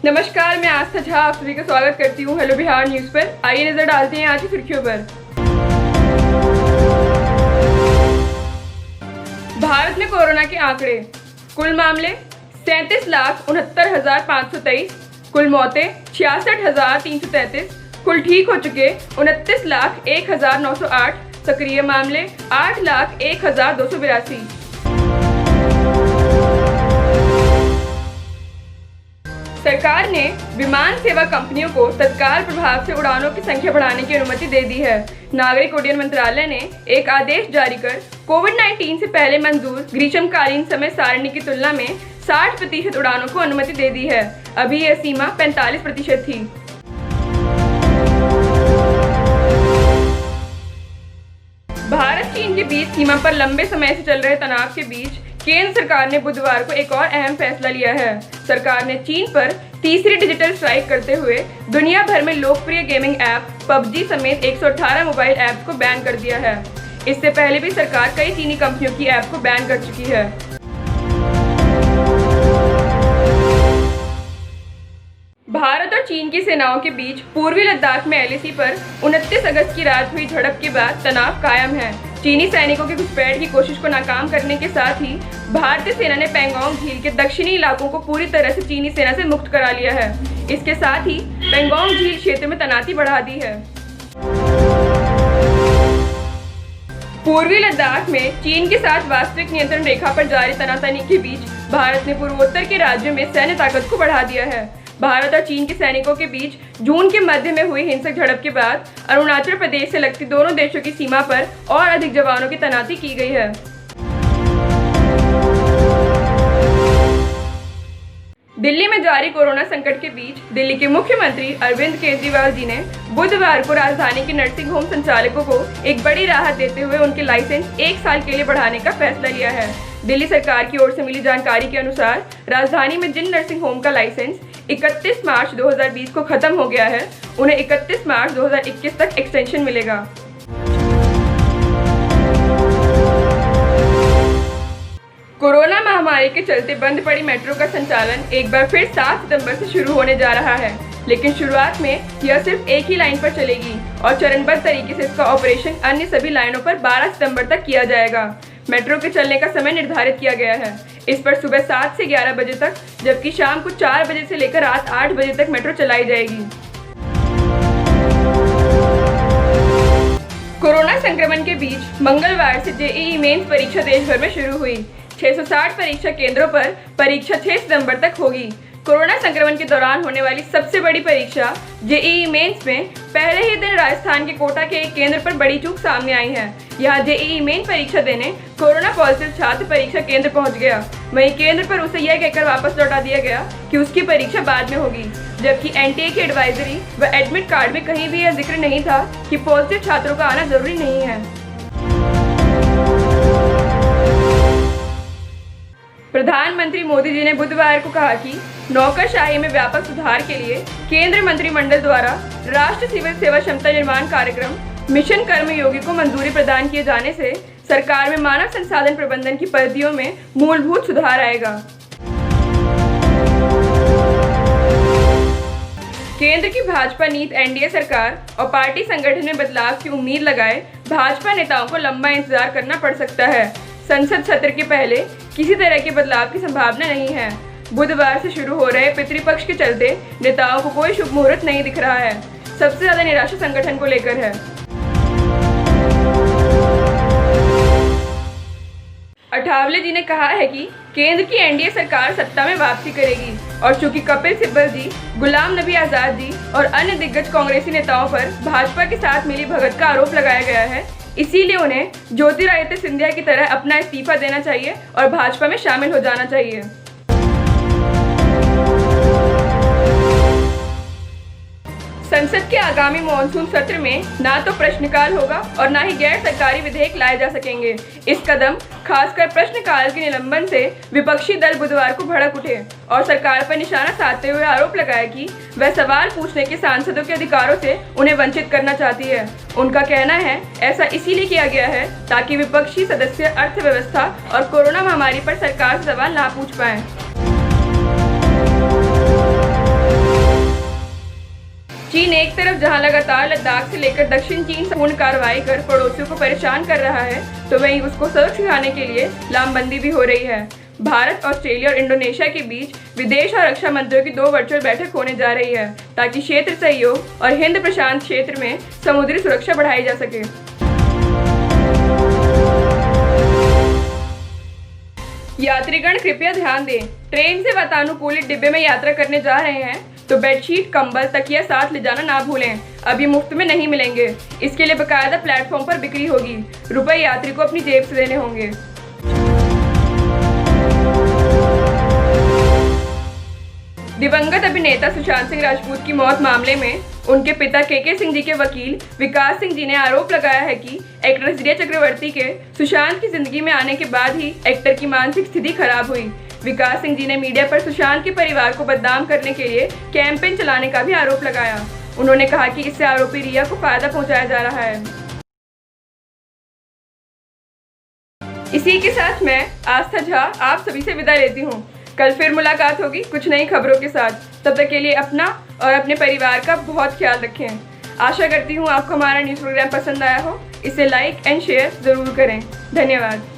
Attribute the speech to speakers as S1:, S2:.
S1: नमस्कार, मैं आस्था झा आप सभी का स्वागत करती हूँ हेलो बिहार न्यूज पर। आइए नजर डालते हैं आज की सुर्खियों पर। भारत में कोरोना के आंकड़े। कुल मामले 37,69,523, कुल मौतें 66,333, कुल ठीक हो चुके 29,01,908, सक्रिय मामले 8,01,282। सरकार ने विमान सेवा कंपनियों को तत्काल प्रभाव से उड़ानों की संख्या बढ़ाने की अनुमति दे दी है। नागरिक उड्डयन मंत्रालय ने एक आदेश जारी कर कोविड-19 से पहले मंजूर ग्रीष्मकालीन समय सारणी की तुलना में 60% उड़ानों को अनुमति दे दी है। अभी यह सीमा 45% थी। भारत चीन के बीच सीमा पर लंबे समय से चल रहे तनाव के बीच केंद्र सरकार ने बुधवार को एक और अहम फैसला लिया है। सरकार ने चीन पर तीसरी डिजिटल स्ट्राइक करते हुए दुनिया भर में लोकप्रिय गेमिंग ऐप पबजी समेत 118 मोबाइल ऐप्स को बैन कर दिया है। इससे पहले भी सरकार कई चीनी कंपनियों की ऐप को बैन कर चुकी है। भारत और चीन की सेनाओं के बीच पूर्वी लद्दाख में एलएसी पर 29 अगस्त की रात हुई झड़प के बाद तनाव कायम है। चीनी सैनिकों की घुसपैठ की कोशिश को नाकाम करने के साथ ही भारतीय सेना ने पैंगोंग झील के दक्षिणी इलाकों को पूरी तरह से चीनी सेना से मुक्त करा लिया है। इसके साथ ही पैंगोंग झील क्षेत्र में तैनाती बढ़ा दी है। पूर्वी लद्दाख में चीन के साथ वास्तविक नियंत्रण रेखा पर जारी तनातनी के बीच भारत ने पूर्वोत्तर के राज्यों में सैन्य ताकत को बढ़ा दिया है। भारत और चीन के सैनिकों के बीच जून के मध्य में हुई हिंसक झड़प के बाद अरुणाचल प्रदेश से लगती दोनों देशों की सीमा पर और अधिक जवानों की तैनाती की गई है। दिल्ली में जारी कोरोना संकट के बीच दिल्ली के मुख्यमंत्री अरविंद केजरीवाल जी ने बुधवार को राजधानी के नर्सिंग होम संचालकों को एक बड़ी राहत देते हुए उनके लाइसेंस 1 साल के लिए बढ़ाने का फैसला लिया है। दिल्ली सरकार की ओर से मिली जानकारी के अनुसार राजधानी में जिन नर्सिंग होम का लाइसेंस 31 मार्च 2020 को खत्म हो गया है, उन्हें 31 मार्च 2021 तक एक्सटेंशन मिलेगा। कोरोना महामारी के चलते बंद पड़ी मेट्रो का संचालन एक बार फिर 7 सितंबर से शुरू होने जा रहा है, लेकिन शुरुआत में यह सिर्फ एक ही लाइन पर चलेगी और चरणबद्ध तरीके से इसका ऑपरेशन अन्य सभी लाइनों पर 12 सितंबर तक किया जाएगा। मेट्रो के चलने का समय निर्धारित किया गया है। इस पर सुबह 7 से 11 बजे तक, जबकि शाम को 4 बजे से लेकर रात 8 बजे तक मेट्रो चलाई जाएगी। कोरोना संक्रमण के बीच मंगलवार से जेईई मेंस परीक्षा देश भर में शुरू हुई। 660 परीक्षा केंद्रों पर परीक्षा 6 सितंबर तक होगी। कोरोना संक्रमण के दौरान होने वाली सबसे बड़ी परीक्षा जेईई मेंस में पहले ही दिन राजस्थान के कोटा के एक केंद्र पर बड़ी चूक सामने आई है। यहाँ जेईई मेन परीक्षा देने कोरोना पॉजिटिव छात्र परीक्षा केंद्र पहुंच गया। वहीं केंद्र पर उसे यह कहकर वापस लौटा दिया गया कि उसकी परीक्षा बाद में होगी, जबकि एनटीए की एडवाइजरी व एडमिट कार्ड में कहीं भी यह जिक्र नहीं था कि पॉजिटिव छात्रों का आना जरूरी नहीं है। प्रधानमंत्री मोदी जी ने बुधवार को कहा कि नौकरशाही में व्यापक सुधार के लिए केंद्र मंत्रिमंडल द्वारा राष्ट्रीय सिविल सेवा क्षमता निर्माण कार्यक्रम मिशन कर्मयोगी को मंजूरी प्रदान किए जाने से सरकार में मानव संसाधन प्रबंधन की पद्धतियों में मूलभूत सुधार आएगा। केंद्र की भाजपा नीति एनडीए सरकार और पार्टी संगठन में बदलाव की उम्मीद लगाए भाजपा नेताओं को लंबा इंतजार करना पड़ सकता है। संसद सत्र के पहले किसी तरह के बदलाव की संभावना नहीं है। बुधवार से शुरू हो रहे पितृपक्ष के चलते नेताओं को कोई शुभ मुहूर्त नहीं दिख रहा है। सबसे ज्यादा निराशा संगठन को लेकर है। अठावले जी ने कहा है कि केंद्र की एनडीए सरकार सत्ता में वापसी करेगी और चूंकि कपिल सिब्बल जी, गुलाम नबी आजाद जी और अन्य दिग्गज कांग्रेसी नेताओं पर भाजपा के साथ मिली भगत का आरोप लगाया गया है, इसीलिए उन्हें ज्योतिरादित्य सिंधिया की तरह अपना इस्तीफा देना चाहिए और भाजपा में शामिल हो जाना चाहिए। संसद के आगामी मॉनसून सत्र में ना तो प्रश्नकाल होगा और ना ही गैर सरकारी विधेयक लाए जा सकेंगे। इस कदम खासकर प्रश्नकाल के निलंबन से विपक्षी दल बुधवार को भड़क उठे और सरकार पर निशाना साधते हुए आरोप लगाया कि वह सवाल पूछने के सांसदों के अधिकारों से उन्हें वंचित करना चाहती है। उनका कहना है ऐसा इसीलिए किया गया है ताकि विपक्षी सदस्य अर्थव्यवस्था और कोरोना महामारी पर सरकार से सवाल ना पूछ पाएं। चीन एक तरफ जहां लगातार लद्दाख से लेकर दक्षिण चीन से पूर्ण कार्रवाई कर पड़ोसियों को परेशान कर रहा है, तो वहीं उसको सबक सिखाने के लिए लामबंदी भी हो रही है। भारत, ऑस्ट्रेलिया और इंडोनेशिया के बीच विदेश और रक्षा मंत्रियों की 2 वर्चुअल बैठक होने जा रही है, ताकि क्षेत्र सहयोग और हिंद प्रशांत क्षेत्र में समुद्री सुरक्षा बढ़ाई जा सके। यात्रीगण कृपया ध्यान दें, ट्रेन से वातानुकूलित डिब्बे में यात्रा करने जा रहे हैं तो बेडशीट, कंबल, तकिया साथ ले जाना ना भूलें। अब ये मुफ्त में नहीं मिलेंगे, इसके लिए बकायदा प्लेटफॉर्म पर बिक्री होगी। रुपए यात्री को अपनी जेब से देने होंगे। दिवंगत अभिनेता सुशांत सिंह राजपूत की मौत मामले में उनके पिता के सिंह जी के वकील विकास सिंह जी ने आरोप लगाया है कि एक्ट्रेस रिया चक्रवर्ती के सुशांत की जिंदगी में आने के बाद ही एक्टर की मानसिक स्थिति खराब हुई। विकास सिंह जी ने मीडिया पर सुशांत के परिवार को बदनाम करने के लिए कैंपेन चलाने का भी आरोप लगाया। उन्होंने कहा कि इससे आरोपी रिया को फायदा पहुंचाया जा रहा है। इसी के साथ मैं आस्था झा आप सभी से विदा लेती हूँ। कल फिर मुलाकात होगी कुछ नई खबरों के साथ। तब तक के लिए अपना और अपने परिवार का बहुत ख्याल रखें। आशा करती हूँ आपको हमारा न्यूज़ प्रोग्राम पसंद आया हो। इसे लाइक एंड शेयर ज़रूर करें। धन्यवाद।